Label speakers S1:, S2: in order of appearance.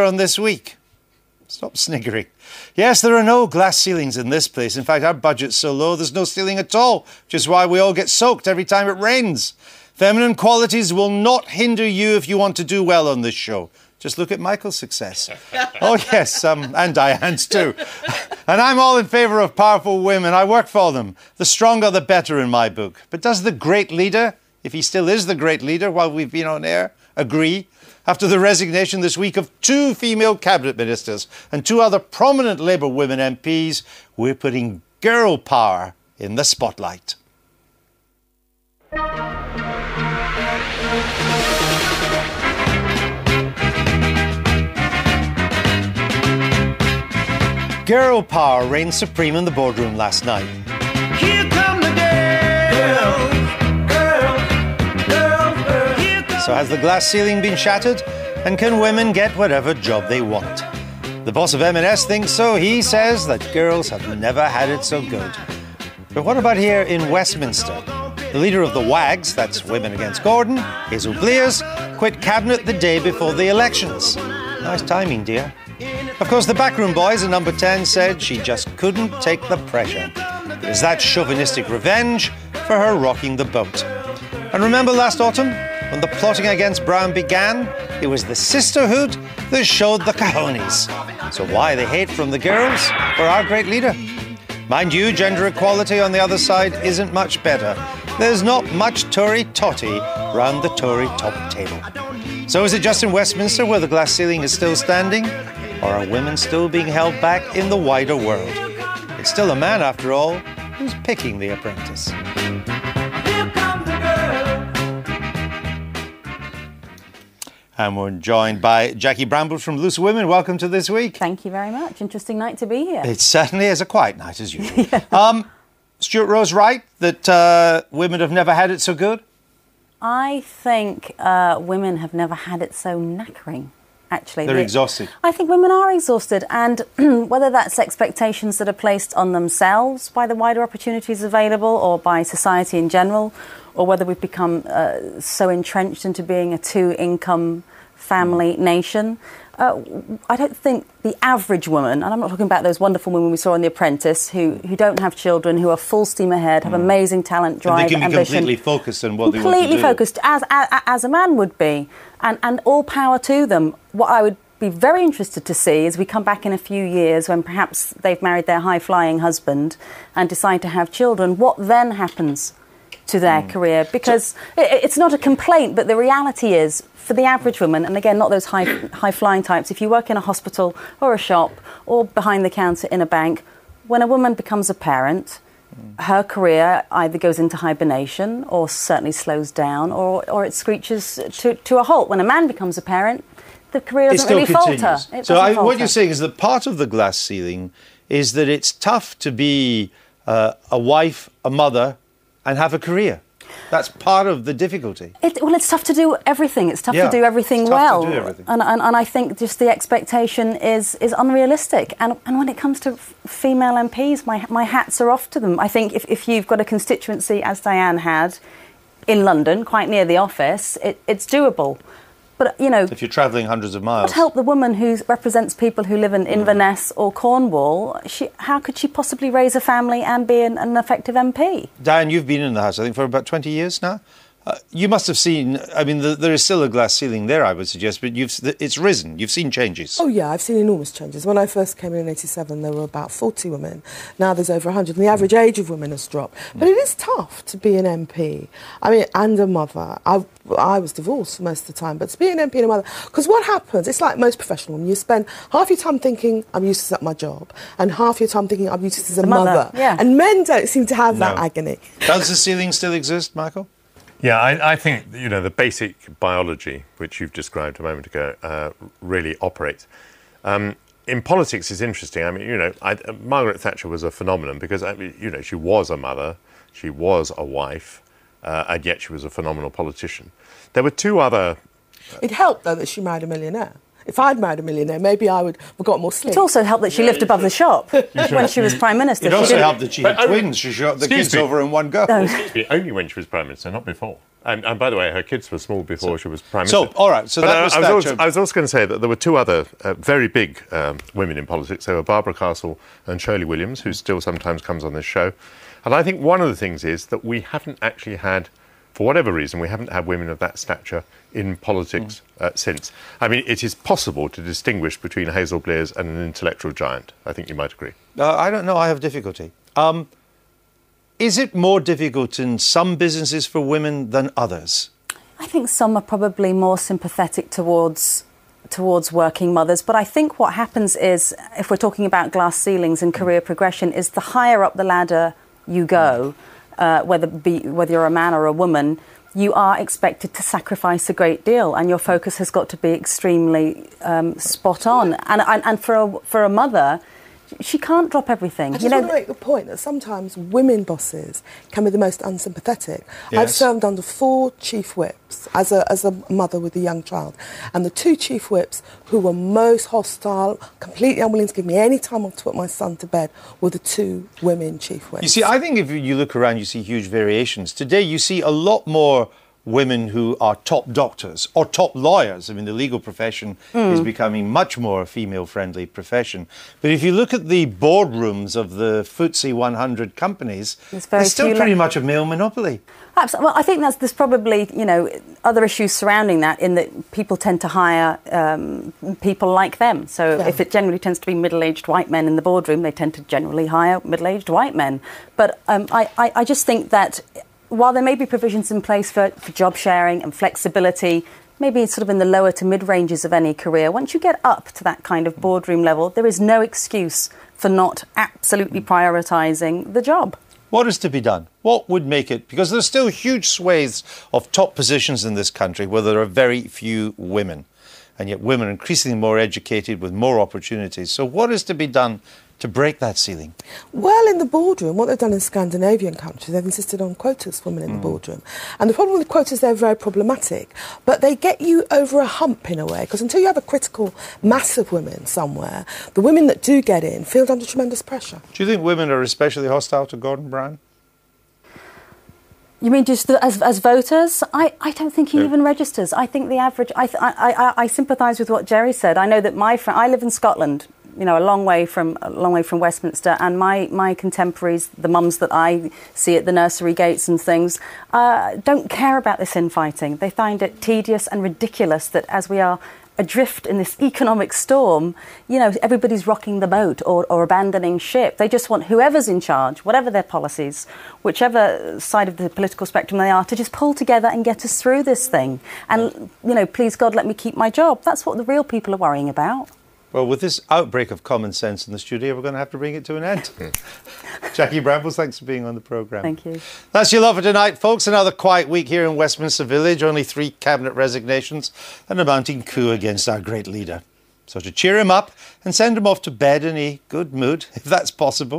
S1: On this week. Stop sniggering. Yes, there are no glass ceilings in this place. In fact, our budget's so low there's no ceiling at all, which is why we all get soaked every time it rains. Feminine qualities will not hinder you if you want to do well on this show. Just look at Michael's success. Oh, yes, and Diane's too. And I'm all in favour of powerful women. I work for them. The stronger, the better in my book. But does the great leader, if he still is the great leader while we've been on air, agree? After the resignation this week of 2 female cabinet ministers and 2 other prominent Labour women MPs, we're putting girl power in the spotlight. Girl power reigned supreme in the boardroom last night.
S2: Here come the girls.
S1: So has the glass ceiling been shattered? And can women get whatever job they want? The boss of M&S thinks so. He says that girls have never had it so good. But what about here in Westminster? The leader of the WAGs, that's Women Against Gordon, Hazel Blears, quit cabinet the day before the elections. Nice timing, dear. Of course, the backroom boys at Number 10 said she just couldn't take the pressure. It was that chauvinistic revenge for her rocking the boat. And remember last autumn, when the plotting against Brown began, it was the sisterhood that showed the cojones. So why the hate from the girls for our great leader? Mind you, gender equality on the other side isn't much better. There's not much Tory totty round the Tory top table. So is it just in Westminster where the glass ceiling is still standing? Or are women still being held back in the wider world? It's still a man, after all, who's picking The Apprentice. And we're joined by Jackie Bramble from Loose Women. Welcome to This Week.
S3: Thank you very much. Interesting night to be here.
S1: It certainly is a quiet night, as usual. Yeah. Stuart Rose right that women have never had it so good?
S3: I think women have never had it so knackering, actually.
S1: They're exhausted.
S3: I think women are exhausted, and whether that's expectations that are placed on themselves by the wider opportunities available or by society in general, or whether we've become so entrenched into being a 2-income family nation. I don't think the average woman, and I'm not talking about those wonderful women we saw on The Apprentice who don't have children, who are full steam ahead, have amazing talent, drive,
S1: and they can be
S3: ambition.
S1: Completely focused on what they want to do.
S3: Completely focused, as a man would be. And all power to them. What I would be very interested to see is we come back in a few years when perhaps they've married their high-flying husband and decide to have children. What then happens to their career? Because it's not a complaint, but the reality is, for the average woman, and again, not those high-flying types, if you work in a hospital or a shop or behind the counter in a bank, when a woman becomes a parent, her career either goes into hibernation or certainly slows down or it screeches to a halt. When a man becomes a parent, the career doesn't really falter.
S1: What you're saying is that part of the glass ceiling is that it's tough to be a wife, a mother, and have a career. That's part of the difficulty.
S3: It's tough to do everything. It's tough to do everything well. To do everything. And I think just the expectation is unrealistic. And when it comes to female MPs, my hats are off to them. I think if you've got a constituency, as Diane had, in London, quite near the office, it's doable. But, you know...
S1: If you're travelling hundreds of miles...
S3: What help the woman who represents people who live in Inverness or Cornwall? How could she possibly raise a family and be an effective MP?
S1: Diane, you've been in the House, I think, for about 20 years now. You must have seen... I mean, there is still a glass ceiling there, I would suggest, but it's risen. You've seen changes.
S4: Oh, yeah, I've seen enormous changes. When I first came in 87, there were about 40 women. Now there's over 100, and the average age of women has dropped. But it is tough to be an MP. I mean, and a mother. I was divorced most of the time, but to be an MP and a mother... Because what happens, it's like most professional women, you spend half your time thinking, I'm useless at my job, and half your time thinking, I'm useless as a mother.
S3: Yeah.
S4: And men don't seem to have that agony.
S1: Does the ceiling still exist, Michael?
S5: Yeah, I think, you know, the basic biology, which you've described a moment ago, really operates. In politics, it's interesting. I mean, you know, Margaret Thatcher was a phenomenon because, you know, she was a mother, she was a wife, and yet she was a phenomenal politician. There were 2 other...
S4: It helped, though, that she married a millionaire. If I'd married a millionaire, maybe I would have got more sleep.
S3: It also helped that she lived above the shop when she was Prime Minister.
S1: It
S3: She
S1: also
S3: didn't-
S1: helped that she had twins. She shot the
S5: Excuse
S1: kids
S5: me.
S1: over in one go.
S5: Excuse me, only when she was Prime Minister, not before. And by the way, her kids were small before she was Prime Minister.
S1: So, all right, so
S5: But
S1: that was Thatcher.
S5: I was also going to say that there were two other very big women in politics. There were Barbara Castle and Shirley Williams, who still sometimes comes on this show. And I think one of the things is that we haven't actually had, for whatever reason, we haven't had women of that stature in politics since. I mean, it is possible to distinguish between Hazel Blears and an intellectual giant. I think you might agree.
S1: I don't know. I have difficulty. Is it more difficult in some businesses for women than others?
S3: I think some are probably more sympathetic towards working mothers, but I think what happens is, if we're talking about glass ceilings and career progression, is the higher up the ladder you go, whether you're a man or a woman, you are expected to sacrifice a great deal, and your focus has got to be extremely spot on. And for a mother, she can't drop everything.
S4: I just want to make the point that sometimes women bosses can be the most unsympathetic.
S1: Yes.
S4: I've served under 4 chief whips as a mother with a young child, and the 2 chief whips who were most hostile, completely unwilling to give me any time off to put my son to bed, were the 2 women chief whips.
S1: You see, I think if you look around, you see huge variations. Today, you see a lot more women who are top doctors or top lawyers. I mean, the legal profession is becoming much more a female-friendly profession. But if you look at the boardrooms of the FTSE 100 companies, there's still pretty much a male monopoly.
S3: Absolutely. Well, I think there's probably, other issues surrounding that, in that people tend to hire people like them. So if it generally tends to be middle-aged white men in the boardroom, they tend to generally hire middle-aged white men. But I just think that while there may be provisions in place for job sharing and flexibility, maybe sort of in the lower to mid-ranges of any career, once you get up to that kind of boardroom level, there is no excuse for not absolutely prioritising the job.
S1: What is to be done? What would make it? Because there's still huge swathes of top positions in this country where there are very few women. And yet women are increasingly more educated with more opportunities. So what is to be done to break that ceiling?
S4: Well, in the boardroom, what they've done in Scandinavian countries, they've insisted on quotas for women in the boardroom. And the problem with quotas, they're very problematic. But they get you over a hump in a way, because until you have a critical mass of women somewhere, the women that do get in feel under tremendous pressure.
S1: Do you think women are especially hostile to Gordon Brown?
S3: You mean just as voters? I don't think he even registers. I think the average... I sympathise with what Jerry said. I know that my friend... I live in Scotland, a long way from Westminster, and my contemporaries, the mums that I see at the nursery gates and things, don't care about this infighting. They find it tedious and ridiculous that as we are adrift in this economic storm, everybody's rocking the boat or abandoning ship. They just want whoever's in charge, whatever their policies, whichever side of the political spectrum they are, to just pull together and get us through this thing. And, please God, let me keep my job. That's what the real people are worrying about.
S1: Well, with this outbreak of common sense in the studio, we're going to have to bring it to an end. Jackie Brambles, thanks for being on the programme.
S3: Thank you.
S1: That's your lot for tonight, folks. Another quiet week here in Westminster Village. Only 3 cabinet resignations and a mounting coup against our great leader. So to cheer him up and send him off to bed in a good mood, if that's possible,